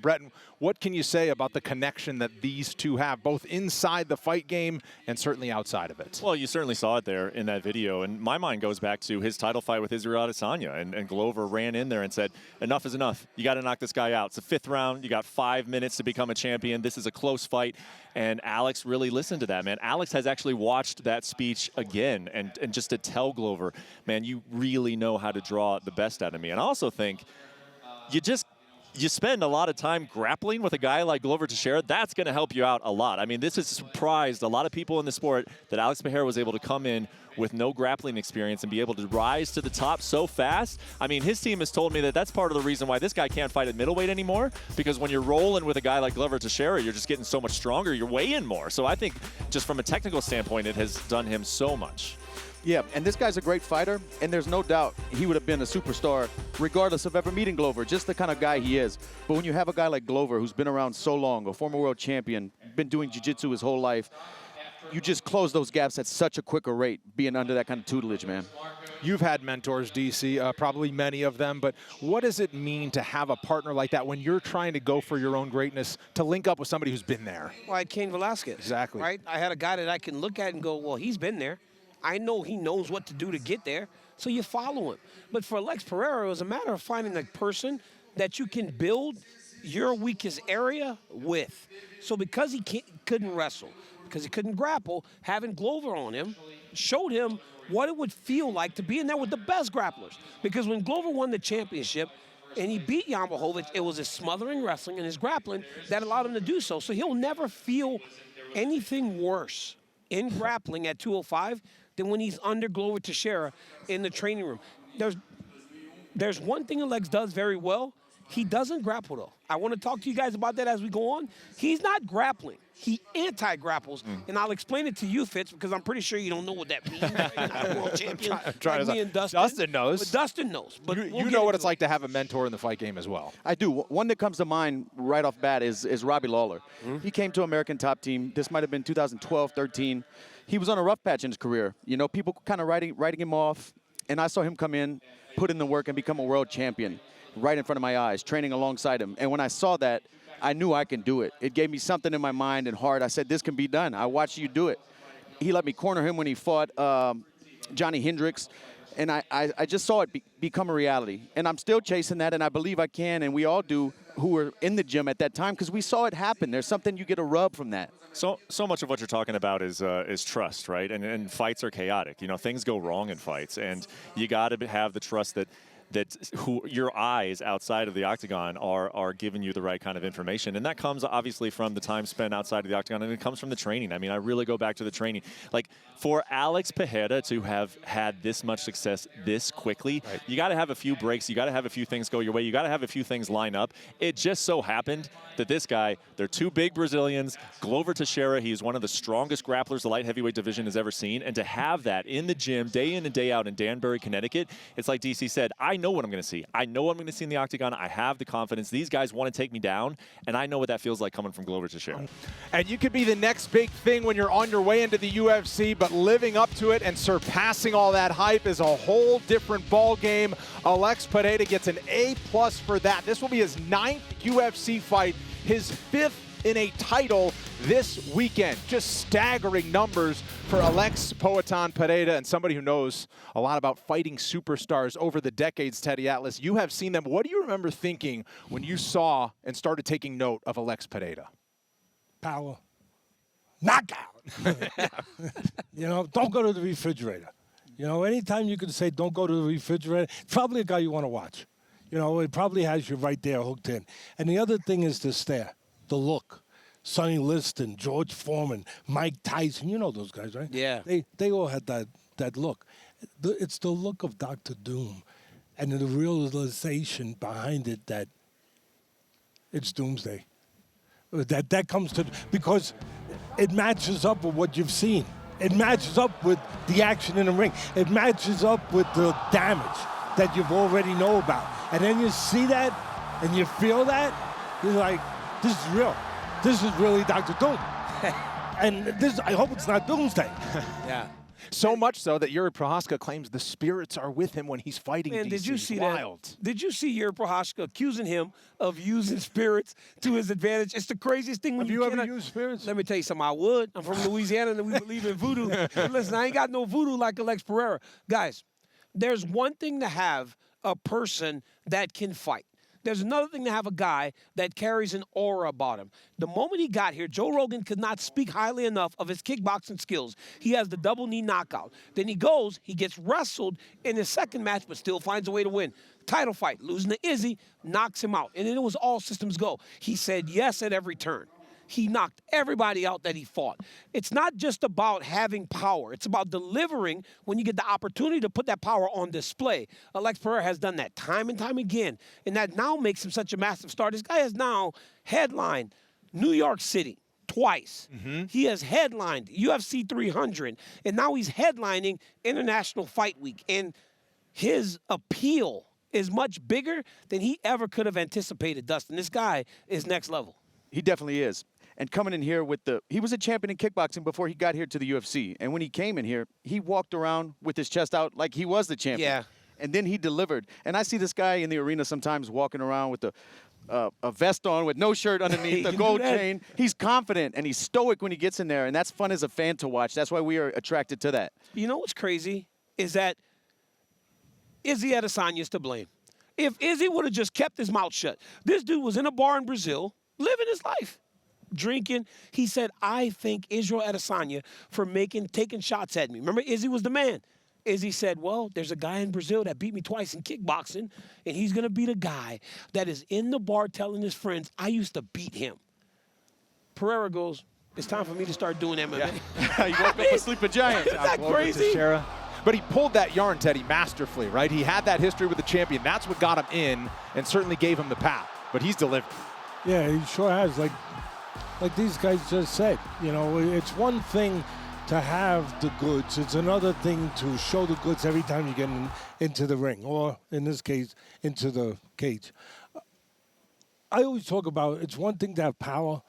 Brett, what can you say about the connection that these two have, both inside the fight game and certainly outside of it? Well, you certainly saw it there in that video, and my mind goes back to his title fight with Israel Adesanya, and Glover ran in there and said, enough is enough. You got to knock this guy out. It's the 5th round. You got 5 minutes to become a champion. This is a close fight, and Alex really listened to that, man. Alex has actually watched that speech again, and just to tell Glover, man, you really know how to draw the best out of me. And I also think you spend a lot of time grappling with a guy like Glover Teixeira, that's going to help you out a lot. I mean, this has surprised a lot of people in the sport that Alex Pereira was able to come in with no grappling experience and be able to rise to the top so fast. I mean, his team has told me that that's part of the reason why this guy can't fight at middleweight anymore, because when you're rolling with a guy like Glover Teixeira, you're just getting so much stronger, you're weighing more. So I think just from a technical standpoint, it has done him so much. Yeah, and this guy's a great fighter, and there's no doubt he would have been a superstar regardless of ever meeting Glover, just the kind of guy he is. But when you have a guy like Glover who's been around so long, a former world champion, been doing jiu-jitsu his whole life, you just close those gaps at such a quicker rate being under that kind of tutelage, man. You've had mentors, DC, probably many of them, but what does it mean to have a partner like that when you're trying to go for your own greatness, to link up with somebody who's been there? Like Cain Velasquez. Exactly. Right? I had a guy that I can look at and go, well, he's been there. I know he knows what to do to get there, so you follow him. But for Alex Pereira, it was a matter of finding a person that you can build your weakest area with. So because he couldn't wrestle, because he couldn't grapple, having Glover on him showed him what it would feel like to be in there with the best grapplers. Because when Glover won the championship and he beat Jan Blachowicz, it was his smothering wrestling and his grappling that allowed him to do so. So he'll never feel anything worse in grappling at 205 than when he's under Glover Teixeira in the training room. There's one thing Alex does very well. He doesn't grapple, though. I want to talk to you guys about that as we go on. He's not grappling. He anti-grapples, and I'll explain it to you, Fitz, because I'm pretty sure you don't know what that means. You're not a world champion like me and Dustin. Dustin knows. But Dustin knows. But you know what it's like to have a mentor in the fight game as well. I do. One that comes to mind right off bat is Robbie Lawler. He came to American Top Team. This might have been 2012, 13. He was on a rough patch in his career. You know, people kind of writing him off, and I saw him come in, put in the work, and become a world champion right in front of my eyes, training alongside him. And when I saw that, I knew I can do it. It gave me something in my mind and heart. I said, this can be done. I watched you do it. He let me corner him when he fought Johnny Hendricks. And I just saw it become a reality. And I'm still chasing that, and I believe I can, and we all do, who were in the gym at that time, because we saw it happen. There's something you get a rub from that. So much of what you're talking about is trust, right? And fights are chaotic. You know, things go wrong in fights, and you got to have the trust that your eyes outside of the octagon are giving you the right kind of information. And that comes obviously from the time spent outside of the octagon, and it comes from the training. I mean, I really go back to the training. Like, for Alex Pereira to have had this much success this quickly, right, you got to have a few breaks. You got to have a few things go your way. You got to have a few things line up. It just so happened that this guy, they're two big Brazilians. Glover Teixeira, he's one of the strongest grapplers the light heavyweight division has ever seen. And to have that in the gym day in and day out in Danbury, Connecticut, it's like DC said, I know what I'm going to see. I know what I'm going to see in the octagon. I have the confidence. These guys want to take me down, and I know what that feels like coming from Glover Teixeira. And you could be the next big thing when you're on your way into the UFC, but living up to it and surpassing all that hype is a whole different ball game. Alex Pereira gets an A+ for that. This will be his 9th UFC fight, his 5th in a title this weekend. Just staggering numbers for Alex Poatan Pereira, and somebody who knows a lot about fighting superstars over the decades, Teddy Atlas. You have seen them. What do you remember thinking when you saw and started taking note of Alex Pereira? Power. Knockout. You know, don't go to the refrigerator. You know, anytime you can say don't go to the refrigerator, it's probably a guy you want to watch. You know, it probably has you right there hooked in. And the other thing is the stare, the look. Sonny Liston, George Foreman, Mike Tyson, you know those guys, right? Yeah. They all had that look. It's the look of Dr. Doom and the realization behind it that it's doomsday. That comes to, because it matches up with what you've seen. It matches up with the action in the ring. It matches up with the damage that you've already know about. And then you see that and you feel that, you're like, this is real. This is really Dr. Doom. And this, I hope it's not doomsday. Yeah. So much so that Jiri Prochazka claims the spirits are with him when he's fighting Man, DC. did you see Wild. that? Did you see Jiri Prochazka accusing him of using spirits to his advantage? It's the craziest thing when Have you ever cannot- used spirits? Let me tell you something. I would. I'm from Louisiana, and we believe in voodoo. But listen, I ain't got no voodoo like Alex Pereira. Guys, there's one thing to have a person that can fight. There's another thing to have a guy that carries an aura about him. The moment he got here, Joe Rogan could not speak highly enough of his kickboxing skills. He has the double knee knockout. Then he goes, he gets wrestled in his second match, but still finds a way to win. Title fight, losing to Izzy, knocks him out. And then it was all systems go. He said yes at every turn. He knocked everybody out that he fought. It's not just about having power. It's about delivering when you get the opportunity to put that power on display. Alex Pereira has done that time and time again, and that now makes him such a massive star. This guy has now headlined New York City twice. He has headlined UFC 300, and now he's headlining International Fight Week. And his appeal is much bigger than he ever could have anticipated, Dustin. This guy is next level. He definitely is. And coming in here with he was a champion in kickboxing before he got here to the UFC. And when he came in here, he walked around with his chest out like he was the champion. Yeah. And then he delivered. And I see this guy in the arena sometimes walking around with a vest on with no shirt underneath, a gold chain. He's confident and he's stoic when he gets in there. And that's fun as a fan to watch. That's why we are attracted to that. You know what's crazy is that Izzy Adesanya's to blame. If Izzy would have just kept his mouth shut, this dude was in a bar in Brazil, living his life, drinking. He said, I thank Israel Adesanya for taking shots at me. Remember, Izzy was the man. Izzy said, well, there's a guy in Brazil that beat me twice in kickboxing, and he's going to be the guy that is in the bar telling his friends, I used to beat him. Pereira goes, it's time for me to start doing MMA. He woke up a sleeping giant. Isn't that Glover crazy? Teixeira. But he pulled that yarn, Teddy, masterfully, right? He had that history with the champion. That's what got him in and certainly gave him the path. But he's delivered. Yeah, he sure has. Like these guys just said, you know, it's one thing to have the goods. It's another thing to show the goods every time you get into the ring, or in this case, into the cage. I always talk about it's one thing to have power,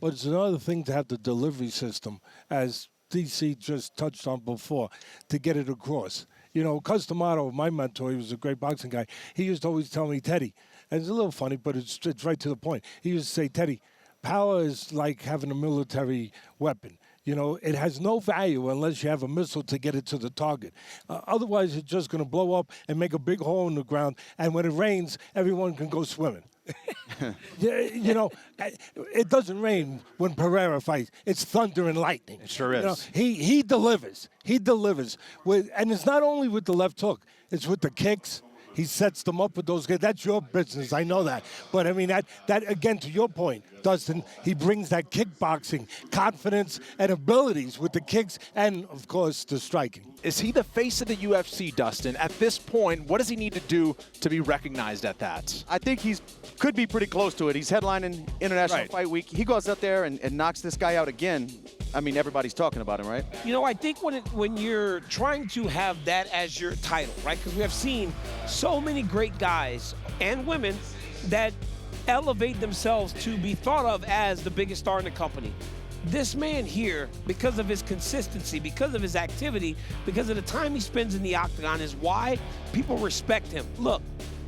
but it's another thing to have the delivery system, as DC just touched on before, to get it across. You know, Customato, my mentor, he was a great boxing guy. He used to always tell me, Teddy, and it's a little funny, but it's right to the point. He used to say, Teddy, power is like having a military weapon. You know, it has no value unless you have a missile to get it to the target. Otherwise, it's just going to blow up and make a big hole in the ground. And when it rains, everyone can go swimming. You know, it doesn't rain when Pereira fights. It's thunder and lightning. It sure is. You know, he delivers. He delivers. And it's not only with the left hook. It's with the kicks. He sets them up with those guys. That's your business. I know that. But, I mean, that again, to your point, Dustin, he brings that kickboxing confidence and abilities with the kicks and, of course, the striking. Is he the face of the UFC, Dustin? At this point, what does he need to do to be recognized at that? I think could be pretty close to it. He's headlining International Fight Week. He goes out there and knocks this guy out again. I mean, everybody's talking about him, right? You know, I think when you're trying to have that as your title, right? Because we have seen so many great guys and women that elevate themselves to be thought of as the biggest star in the company. This man here, because of his consistency, because of his activity, because of the time he spends in the octagon, is why people respect him. Look,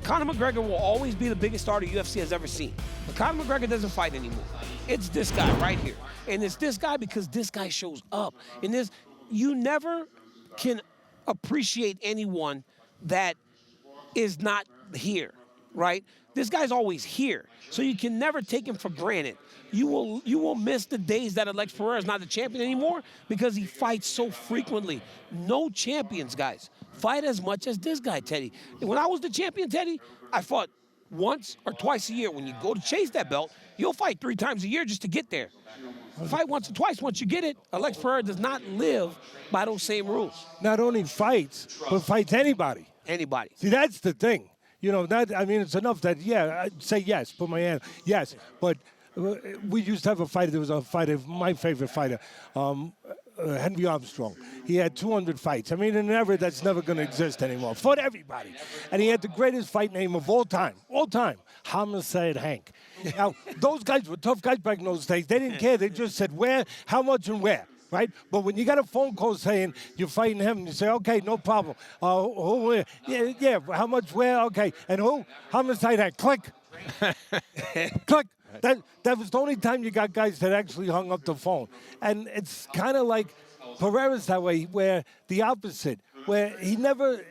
Conor McGregor will always be the biggest star the UFC has ever seen. But Conor McGregor doesn't fight anymore. It's this guy right here. And it's this guy because this guy shows up. And you never can appreciate anyone that is not here, right? This guy's always here. So you can never take him for granted. You will miss the days that Alex Pereira is not the champion anymore because he fights so frequently. No champions, guys, fight as much as this guy, Teddy. And when I was the champion, Teddy, I fought once or twice a year. When you go to chase that belt, you'll fight 3 times a year just to get there. Fight once or twice. Once you get it, Alex Pereira does not live by those same rules. Not only fights, but fights anybody. Anybody. See, that's the thing. You know, I mean, it's enough that, yeah, I'd say yes, put my hand, yes. But we used to have a fighter. There was a fighter, my favorite fighter, Henry Armstrong. He had 200 fights. I mean, that's never going to exist anymore. Fought everybody. And he had the greatest fight name of all time, Homicide Hank. Now, those guys were tough guys back in those days. They didn't care. They just said where, how much, and where. right? But when you got a phone call saying you're fighting him, you say, okay, no problem. Who, yeah, how much, where, okay. And who? How much I that? Click. Click. That was the only time you got guys that actually hung up the phone. And it's kind of like Poirier's that way, where the opposite, where he never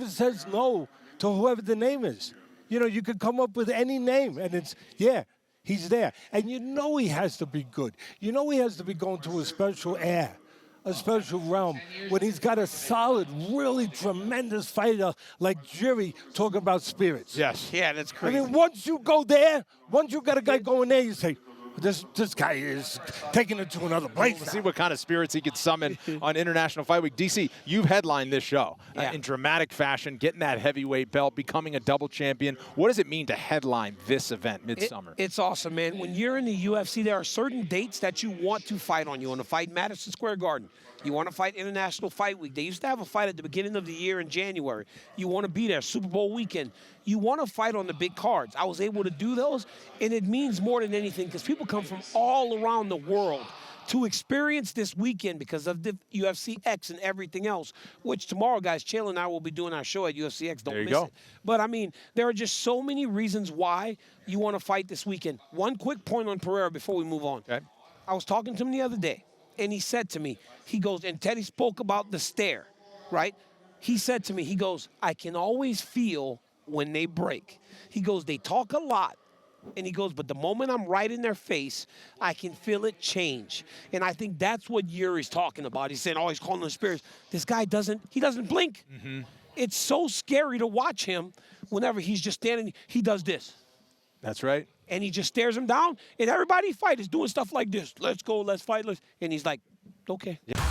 says no to whoever the name is. You know, you could come up with any name, and it's, yeah, he's there. And you know he has to be good. You know he has to be going to a special air, a special realm, when he's got a solid, really tremendous fighter like Jiri talking about spirits. Yes. Yeah, that's crazy. I mean, once you go there, once you got a guy going there, you say, this guy is taking it to another place. We'll see what kind of spirits he could summon on International Fight Week. DC, you've headlined this show in dramatic fashion, getting that heavyweight belt, becoming a double champion. What does it mean to headline this event midsummer? It's awesome, man. When you're in the UFC, there are certain dates that you want to fight on. You want to fight Madison Square Garden. You want to fight International Fight Week. They used to have a fight at the beginning of the year in January. You want to be there, Super Bowl weekend. You want to fight on the big cards. I was able to do those, and it means more than anything because people come from all around the world to experience this weekend because of the UFC X and everything else, which tomorrow, guys, Chael and I will be doing our show at UFC X. Don't miss it. But, I mean, there are just so many reasons why you want to fight this weekend. One quick point on Pereira before we move on. Okay. I was talking to him the other day, and he said to me, he goes, and Teddy spoke about the stare, right? He said to me, he goes, I can always feel when they break. He goes, they talk a lot. And he goes, but the moment I'm right in their face, I can feel it change. And I think that's what Yuri's talking about. He's saying, oh, he's calling the spirits. This guy doesn't blink. Mm-hmm. It's so scary to watch him whenever he's just standing. He does this. That's right. And he just stares him down. And everybody fight is doing stuff like this. Let's go, let's fight. And he's like, okay. Yeah.